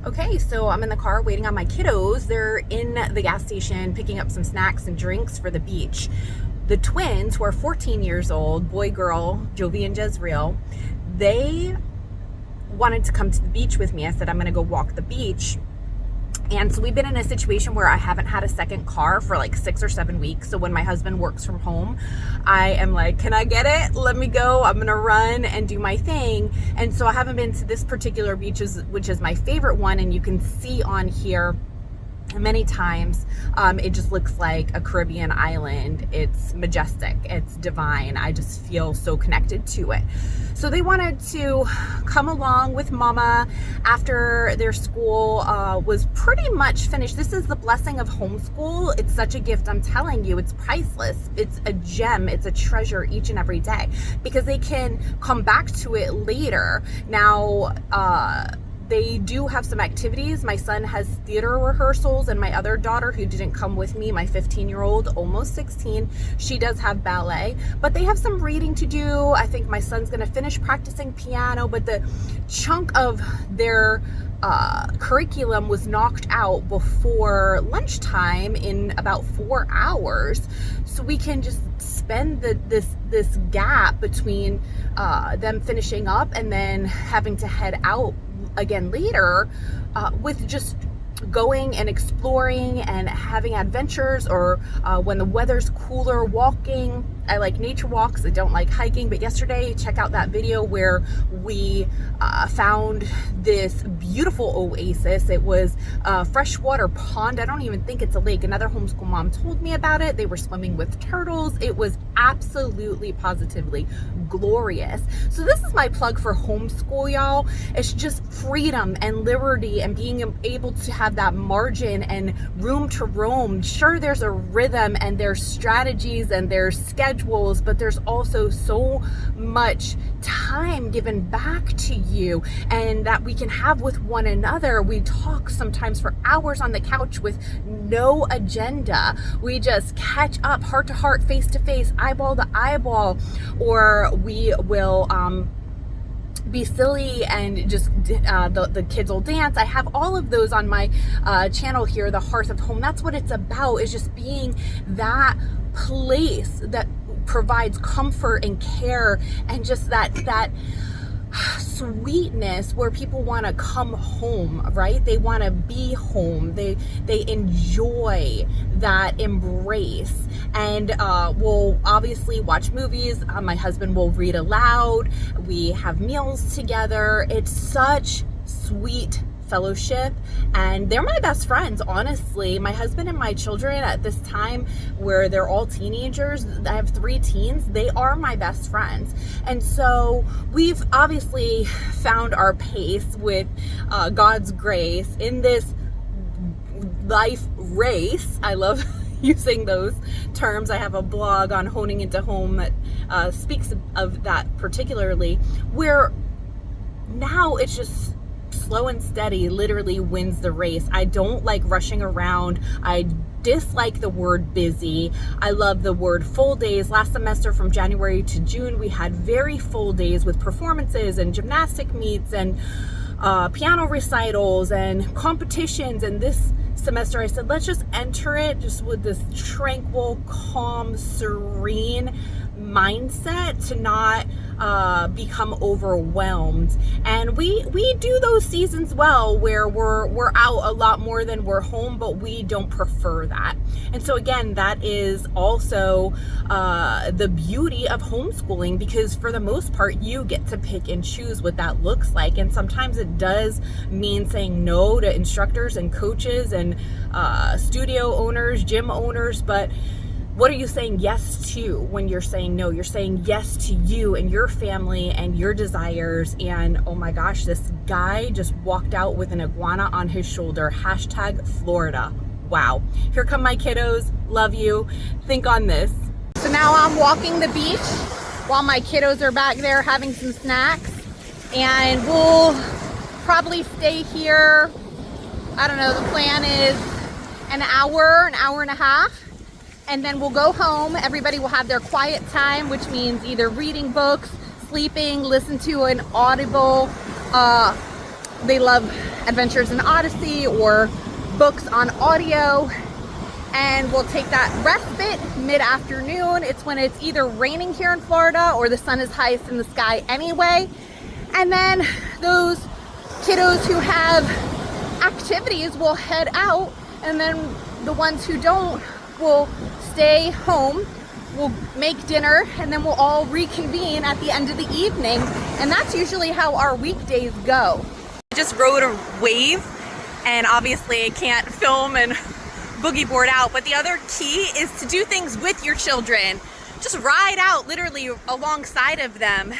Okay, so I'm in the car waiting on my kiddos. They're in the gas station picking up some snacks and drinks for the beach. The twins, who are 14 years old, boy, girl, Jovi and Jezreel, they wanted to come to the beach with me. I said, I'm gonna go walk the beach. And so we've been in a situation where I haven't had a second car for like 6 or 7 weeks. So when my husband works from home, I am like, can I get it? Let me go. I'm going to run and do my thing. And so I haven't been to this particular beach, which is my favorite one. And you can see on here many times, it just looks like a Caribbean island. It's majestic. It's divine. I just feel so connected to it. So they wanted to come along with mama after their school was pretty much finished. This is the blessing of homeschool. It's such a gift. I'm telling you, it's priceless. It's a gem. It's a treasure each and every day because they can come back to it later. Now, they do have some activities. My son has theater rehearsals, and my other daughter, who didn't come with me, my 15-year-old, almost 16, she does have ballet. But they have some reading to do. I think my son's going to finish practicing piano, but the chunk of their curriculum was knocked out before lunchtime in about 4 hours. So we can just spend this gap between them finishing up and then having to head out again later with just going and exploring and having adventures, or when the weather's cooler, walking. I like nature walks. I don't like hiking, but yesterday, check out that video where we found this beautiful oasis. It was a freshwater pond. I don't even think it's a lake. Another homeschool mom told me about it. They were swimming with turtles. It was absolutely, positively glorious. So this is my plug for homeschool, y'all. It's just freedom and liberty and being able to have that margin and room to roam. Sure, there's a rhythm and there's strategies and there's schedules, but there's also so much time given back to you and that we can have with one another. We talk sometimes for hours on the couch with no agenda. We just catch up heart to heart, face to face, eyeball to eyeball, or we will be silly and just the kids will dance. I have all of those on my channel here, the Hearth of Home. That's what it's about, is just being that place that provides comfort and care and just that sweetness where people want to come home, right? They want to be home. They enjoy that embrace, and we'll obviously watch movies. My husband will read aloud. We have meals together. It's such sweet fellowship, and they're my best friends, honestly. My husband and my children at this time, where they're all teenagers, I have 3 teens, they are my best friends. And so we've obviously found our pace with God's grace in this life race. I love using those terms. I have a blog on Honing into Home that speaks of that particularly, where now it's just slow and steady literally wins the race. I don't like rushing around. I dislike the word busy. I love the word full days. Last semester from January to June, we had very full days with performances and gymnastic meets and piano recitals and competitions. And this semester I said, let's just enter it just with this tranquil, calm, serene mindset to not become overwhelmed. And we do those seasons well where we're out a lot more than we're home, but we don't prefer that. And so again, that is also the beauty of homeschooling, because for the most part you get to pick and choose what that looks like. And sometimes it does mean saying no to instructors and coaches and studio owners, gym owners, but what are you saying yes to when you're saying no? You're saying yes to you and your family and your desires. And oh my gosh, this guy just walked out with an iguana on his shoulder. Hashtag Florida. Wow. Here come my kiddos. Love you. Think on this. So now I'm walking the beach while my kiddos are back there having some snacks. And we'll probably stay here. I don't know, the plan is an hour and a half. And then we'll go home. Everybody will have their quiet time, which means either reading books, sleeping, listen to an audible they love Adventures in Odyssey or books on audio. And we'll take that respite mid-afternoon. It's when it's either raining here in Florida or the sun is highest in the sky anyway. And then those kiddos who have activities will head out, and then the ones who don't will stay home. We'll make dinner, and then we'll all reconvene at the end of the evening. And that's usually how our weekdays go. I just rode a wave, and obviously I can't film and boogie board out, but the other key is to do things with your children. Just ride out literally alongside of them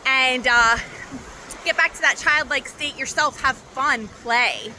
and get back to that childlike state yourself. Have fun, play.